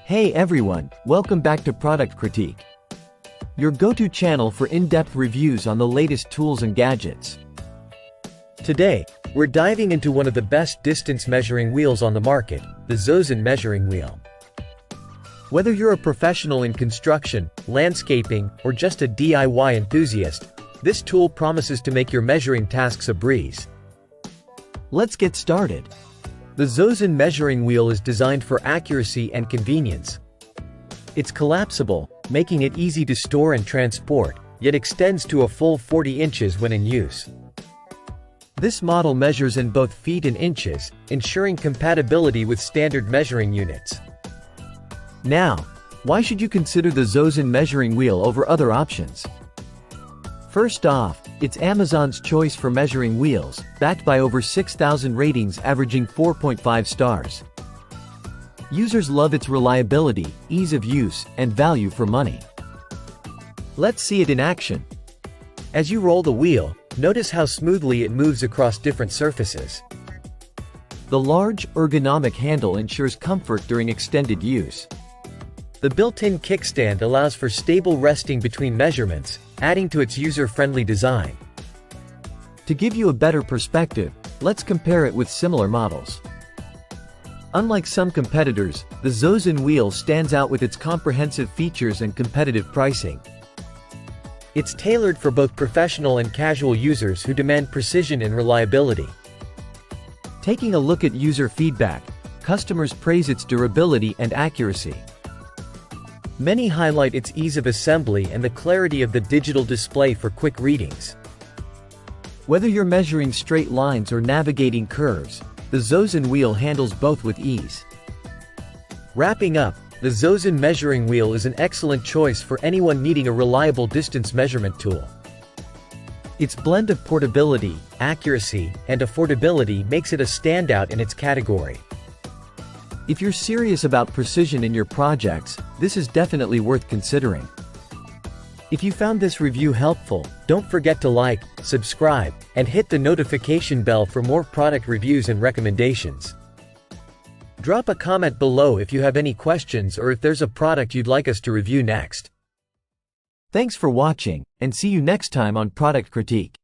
Hey everyone, welcome back to Product Critique, your go-to channel for in-depth reviews on the latest tools and gadgets. Today, we're diving into one of the best distance measuring wheels on the market, the Zozen measuring wheel. Whether you're a professional in construction, landscaping, or just a DIY enthusiast, this tool promises to make your measuring tasks a breeze. Let's get started. The Zozen measuring wheel is designed for accuracy and convenience. It's collapsible, making it easy to store and transport, yet extends to a full 40 inches when in use. This model measures in both feet and inches, ensuring compatibility with standard measuring units. Now, why should you consider the Zozen measuring wheel over other options? First off, it's Amazon's choice for measuring wheels, backed by over 6,000 ratings averaging 4.5 stars. Users love its reliability, ease of use, and value for money. Let's see it in action. As you roll the wheel, notice how smoothly it moves across different surfaces. The large, ergonomic handle ensures comfort during extended use. The built-in kickstand allows for stable resting between measurements, adding to its user-friendly design. To give you a better perspective, let's compare it with similar models. Unlike some competitors, the Zozen wheel stands out with its comprehensive features and competitive pricing. It's tailored for both professional and casual users who demand precision and reliability. Taking a look at user feedback, customers praise its durability and accuracy. Many highlight its ease of assembly and the clarity of the digital display for quick readings. Whether you're measuring straight lines or navigating curves, the Zozen wheel handles both with ease. Wrapping up, the Zozen measuring wheel is an excellent choice for anyone needing a reliable distance measurement tool. Its blend of portability, accuracy, and affordability makes it a standout in its category. If you're serious about precision in your projects, this is definitely worth considering. If you found this review helpful, don't forget to like, subscribe, and hit the notification bell for more product reviews and recommendations. Drop a comment below if you have any questions or if there's a product you'd like us to review next. Thanks for watching, and see you next time on Product Critique.